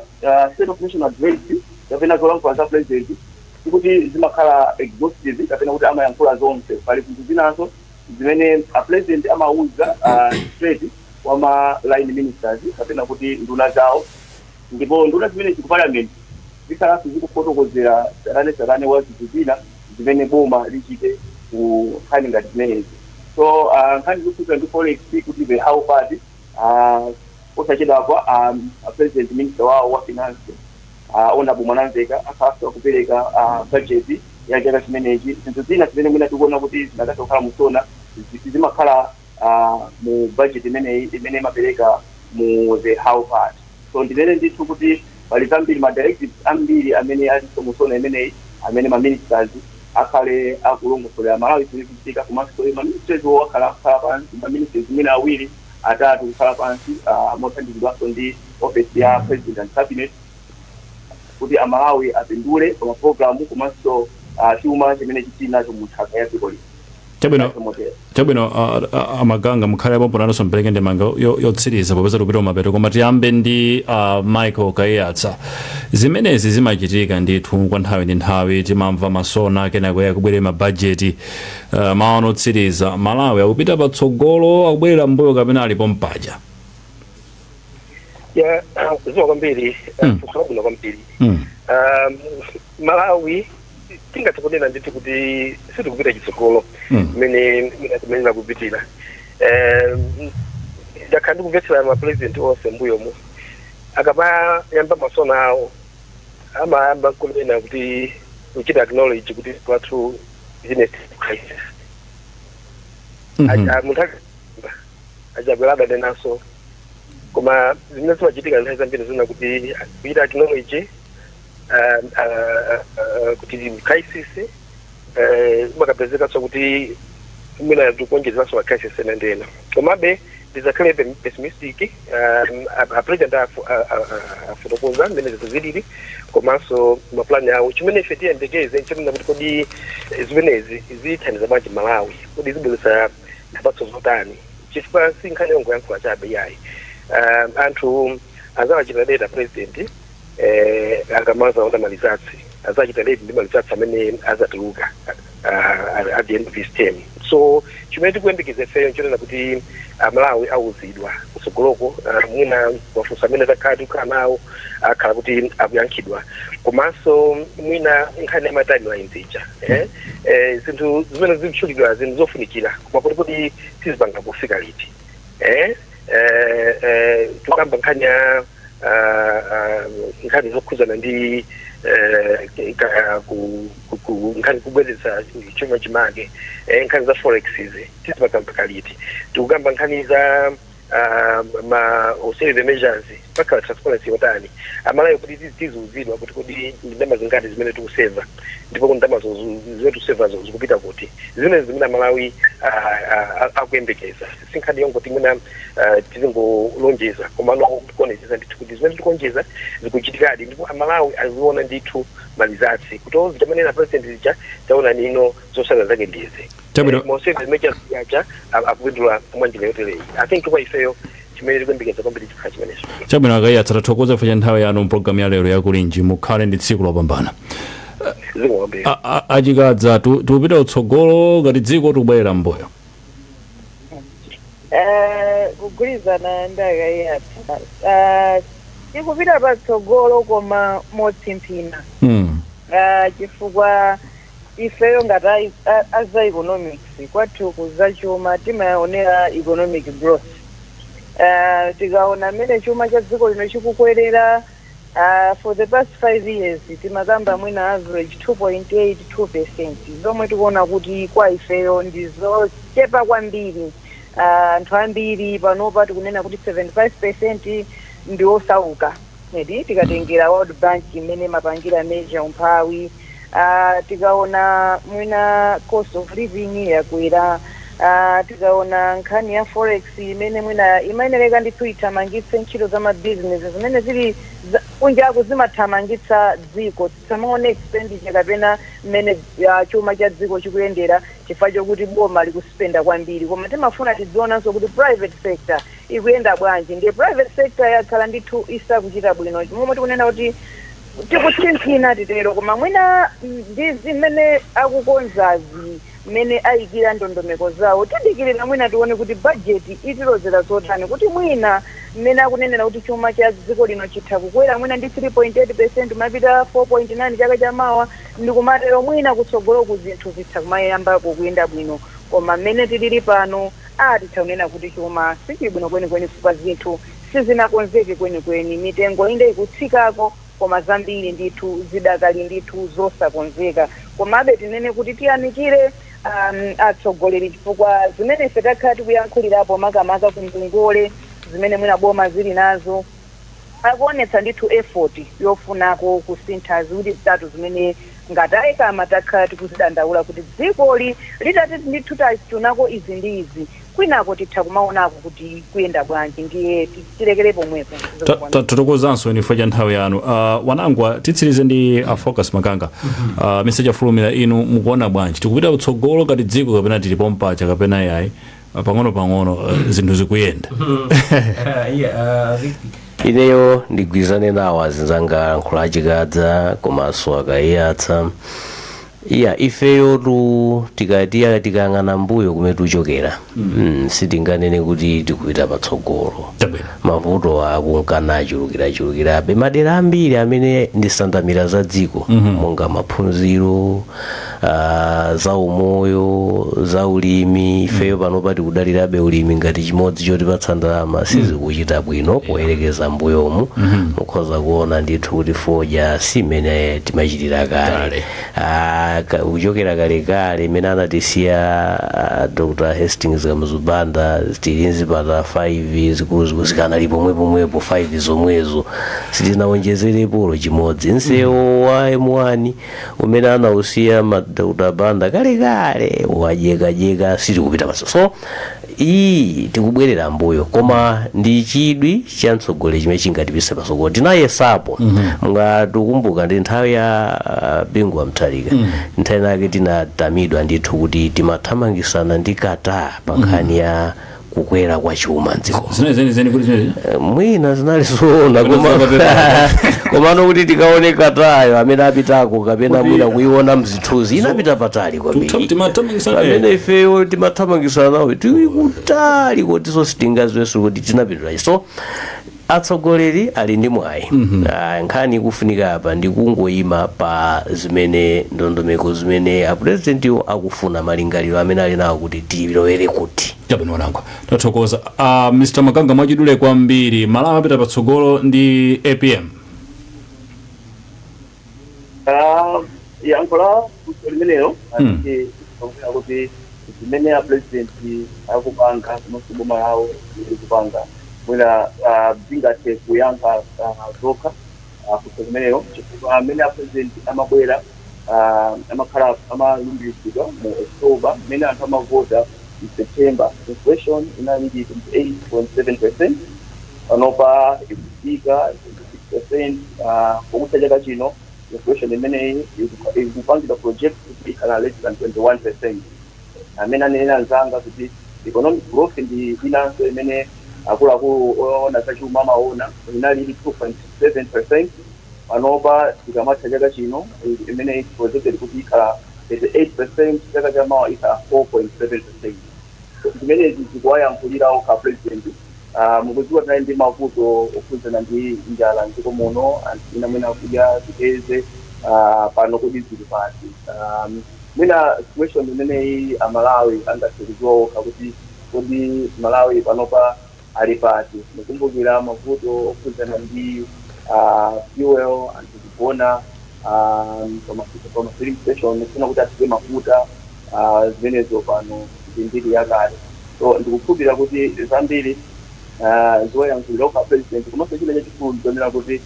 state of nation address kapena zolankhula za president kuti zimakhala exhaustive kapena kuti amayankhula zonse pali zinthu zinazo zimene president amauza straight kwa ma-line ministers kapena kuti nduna zawo ndipo nduna zimene ziku parliament zikhalanso zikufotokozera sarane wa zinthu zina zimene boma lichite ku nkhani ngati zimenezi. So nkhani zikukhudza ndi forex kuti the how party osachedwapa president minister wawo wa finance Honorable Mwananzeka akhaso kupereka budget ya chaka chimenechi. Zinthu zina zimene mwina tikuona kuti zinakatha kukhala musona zimakhala mu budget imene mapereka mu the how part. So ndimene ndithu kuti pali zambiri ma-directives ambiri amene aliso musona imeneyi amene ma-ministers akhale akulongosolera Malawi zikuchitika komanso ma-ministers akhala pansi ma-ministers imene awiri atatu kukhala pansi mothandizidwanso ndi office ya president and cabinet kuti Malawi apindule pa programu komanso chuma chimene chitinacho mu nthaka ya dziko lino. Chabwino amaganga mukhale pompo nanso mpereke ndemanga yotsiriza popeza lupita mapeto koma tiyambe ndi Michael Kayatsa. Zimenezi zimachitika ndithu kwa nthawi ndi nthawi timamva masona kenako yakubwera mabajeti maono otsiriza Malawi akupita patsogolo akubwerera mbuyo kapena alipo mpaja. Ziwa kwambiri kusalabula kwambiri Malawi tingathe kunena ndithu kuti sitikupita chitsogolo mmene nakupitira. Ndakhala ndikumvetsera ma-president onse mbuyomu akamayamba masona awo amayamba kunena kuti uchita acknowledge kuti kwathu business crisis munthu achakwelada nenaso koma zimene zimachitika nthawi zambiri zina kuti kuita acknowledge kuti crisis makapezeka so kuti mwina tikuonjezeranso ma crisis enendena komabe ndizakhale pessimistic apresident afotokoza mmene zilili komanso maplani awo chimene ife tiyembekeze nchonena kuti kodi zimenezi zithandiza bwanji Malawi kodi zibweretsa mphatso zotani chifukwa sinkhani yongo yankhula chabe yayi anthu azawachita data president angamaza ona malizatsi azachita data ndi malizatsi amene azatuluka at the end of his term. So chimene tikuyembekeza ifeyo nchonena kuti Malawi auzidwa kusogoloko mwina wafunsa amene takhala nawo akhala kuti akuyankhidwa komanso mwina nkhani ya matimelines ija zinthu zimene zimtchulidwa zinthu zofunikira koma kuti tizipanga kufika liti tukamba nkhani ya nkhani zokhuzana ndi nkhani kubweretsa chuma chimake nkhani za forex tizipanga liti tikugamba nkhani za ma austerity measures pakhala transparency yotani Malawi kuti tiziuzidwa kuti kodi ndalama zingati zimene tikuseva ndipo ndalama zimene tikuseva zikupita kuti zimene Malawi akuyembekeza sinkhani yongoti mwina tizingolonjeza koma tikuonetsa ndithu kuti zimene tikonjeza zikuchitikadi ndipo Malawi aziona ndithu malizatsi kuti ozichamanena president zija taona nino zosala zake ndizi moseve zimecha yacha akupindula mwanjira yotereyi I think kwa ifeyo chimene tikuyembekeza kwambiri chikhala chimenecho chabwino akaiya tathokoza fa nthawi yanu mpologalamu ya lero yakulinji mukhale ndi tsiku lopambana achikadza tupita utsogolo ngati dziko tikubwerera mboyo kugwirizana ndi akaiya tikupita patsogolo koma motsimphina chifukwa ifeyo ngati aza economics kwathu kuza chuma timaonera economic growth tikaona mmene chuma cha dziko lino chikukwerera for the past 5 years timakamba mwina average 2.82%, zomwe tikuona kuti kwa ifeyo ndizochepa kwambiri. Anthu ambiri panopa tikunena kuti 75% ndi osauka edi tikatengera World Bank imene mapangira measure umphawi. Tikaona mwina cost of living yakwera, tikaona nkhani ya forex imene mwina imayenera ndithu ithamangitse ntchito za ma business zimene zili kunjako zimathamangitsa dziko, tisamaone expenditure kapena mmene chuma cha dziko chikuyendera chifukwa chokuti boma likuspenda kwambiri, koma timafuna tidzionanso kuti private sector ikuyenda bwanji. Ndiye private sector yakhala ndithu isakuchita bwino, momwe tikunena kuti tikutsimphina titero, koma mwina ndi zimene akukonzazi mmene ayikira ndondomeko zawo tidikirira mwina tione kuti budget itilozera zotani, kuti mwina mmene akunenera kuti chuma cha dziko lino chitha kukwera mwina ndi 3.8% mapita 4.9 chaka chamawa, ndikumatero mwina kutsogolo ku zinthu zitha kumayambako kuyenda bwino. Koma mmene tilili pano titha kunena kuti chuma sichili bwino kwenikweni chifukwa zinthu sizinakonzeke kwenikweni, mitengo inde ikutsikako koma zambiri ndithu zidakali ndithu zosakonzeka. Komabe tinene kuti tiyamikire atsogoleri chifukwa zimene ife takhala tikuyankhulirapo makamaka kumgongole zimene mwina boma zili nazo akuonetsa ndithu effort yofunako kusintha ziwiri zitatu zimene ngati ayikama takhala tikuzidandaula kuti dzikoli litati ndithu tachitunako izi ndi izi, kwinako titha kumaonako kuti kuyenda bwanji. Ndiye tilekere pomwepo. Tatokozanso inifa cha nthawi yanu. Wanangwa titsirize ndi Focus Makanga. Message afulumira inu mukuona bwanji tikupita kutsogolo ngati dziko kapena tili pompacha kapena yayi pang'ono zinthu zikuyenda? Ineyo ndigwizane nawo azinzanga nkhula achikadza komanso akayiyatsa. Ifeyo tikang'ana mbuyo kumene tichokera sitinganene kuti tikupita patsogolo. Mavuto akunkana achulukirabe madera ambiri amene ndi sandamira za dziko monga maphunziro, za umoyo za ulimi ifeyo pano pati kudalirabe ulimi ngati chimodzi chotipatsa ndalama sizikuchita bwino poyerekeza mbuyomu mukhoza kuona ndithu kuti foja simene timachitira kale kuchokera kalekale imene anatisiya Dr. Hastings Kamuzubanda tili nzipata 5 zikulu zikanali pomwepo 5 zomwezo sitinawonjezerepo chimodzi nsewo wa M1 umene anausiya Dr. Banda kalekale wajekajeka siti kupita paso so iyi tikubwerera mbuyo koma ndi chidwi cha mtsogole chimene chingatipise pasoko tinayesapo ngatikumbuka ndi nthawi ya Bingu wa Mutharika nthawi nake tinatamidwa ndithu kuti timathamangisana ndi kata pankhani ya kukwera kwa chuma mdziko zeni kuti mwina zinalizoona komano kuti tikaone katayo amene apitako kapena mwina kuiona mzithuzi inapita patali kwambiri amene ifeyo timathamangisana nawo tili kutali kotiso sitingazwenso kuti tinapitira so atsogoleri ali ndi mwayi nkhani ikufunika apa ndi kungoyima pa zimene ndondomeko zimene apresidentiwo akufuna malingaliro amene ali nawo kuti tilowere kuti chabwino wanangu tathokoza Mr. Makanga mwachidule kwambiri Malawi apita patsogolo ndi APM yankhola kuti limenelo kuti zimene apresident akupanga kumasibomo yawo kupanga mwina zingathe kuyankha zokha kuti limenelo chifukwa amene apresident amabwera amakhala amalumbiritsidwa mu October mmene anthu amavota in September. Inflation inali 28.7%, panopa ikufika 26%. Pokucha chaka chino inflation imene ikupangidwa project kuti ikhala less than 21%. Amene anena anzanga kuti economic growth ndi inanso imene akuluakulu ona zachuma amaona inali 2.7%. Panopa ikamatha chaka chino imene projected kuti ikhala 38%, chaka chamawa ikhala 4.7%. Zimene zikuwayankhulirawo ka president mukudziwa tinayi ndi mavuto okhudzana ndi njala mdziko muno ina mwina kudya ziteze pano kuti zili pasi mwina situation imeneyi amalawi angathe kudziwa kuti Malawi panopa ali pati. Mukumbukira mavuto okhudzana ndi fuel antizibona koma filling station sina kuti atike mafuta zimenezo pano ndiri yakale. So ndikukhulupirira kuti zambiri zoyankhulira kwa president komanso chile chachikulu ndionera kuti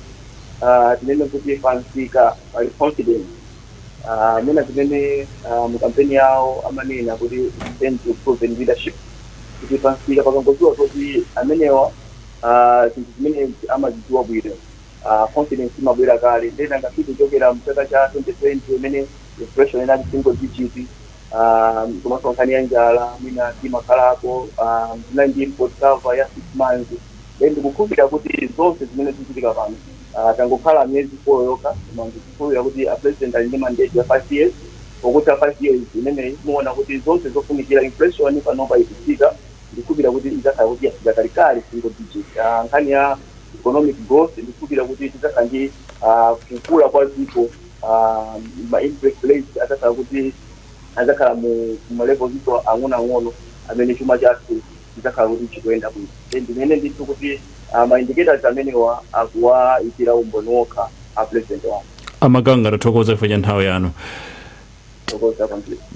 tinene kuti pansika pali confidence mina zimene mu kampeni yawo amanena kuti intend to proven leadership kuti pansika pakangodziwa kuti amenewa zinthu zimene amazidziwa bwino confidence imabwera kale. Then angafike kuchokera mchaka cha 2020 imene inflation inali single digit komanso nkhani ya njala mina timakhalako zinali ndi import cover ya 6 months. Then ndikukhulupirira kuti zonse zimene zichitika pano tangokhala miyezi 4 yokha koma ndikukhulupirira kuti president ali ndi mandate ya 5 years okuti 5 years imene muona kuti zonse zofunikira inflation panopa ikufika. Ndikukhulupirira kuti izakhala kuti yafika kalikali single digit. Nkhani ya economic growth ndikukhulupirira kuti tizakhala ndi kukula kwa dziko ma-interest rates azakhala kuti azakhala mu level zito ang'ono amene chuma chathu chizakhala kuti chikuyenda bwino. Ndimene ndithu kuti ma-indicators amenewa akuwayikira umboni wokha president wawo. Amakanga tathokoza ifo cha nthawi yanu.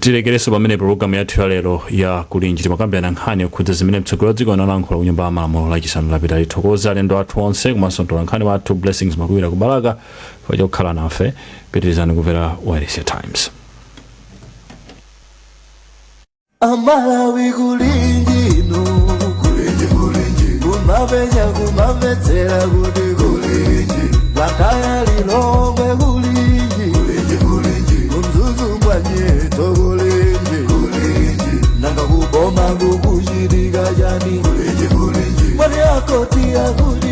Tilekereso pamene program yathu ya lero ya kulinji timakambirana nkhani yokhudza zimene mtsogoleri wa dziko analankhula kunyumba ya malamulo lachisanu lapita. Tithokoza alendo athu onse komanso mtolankhani wathu Blessings Makuwira kubalaka chifukwa chokhala nafe. Pitirizani kumvera Wireless Times. Amalawi kulinji no kulinji kumavetsera kuti kulinji lakaya lilongwe kulinji kumzuzu mwanyeto kulinji nanga kuboma kukushirika jani mwani akoti ya kulinji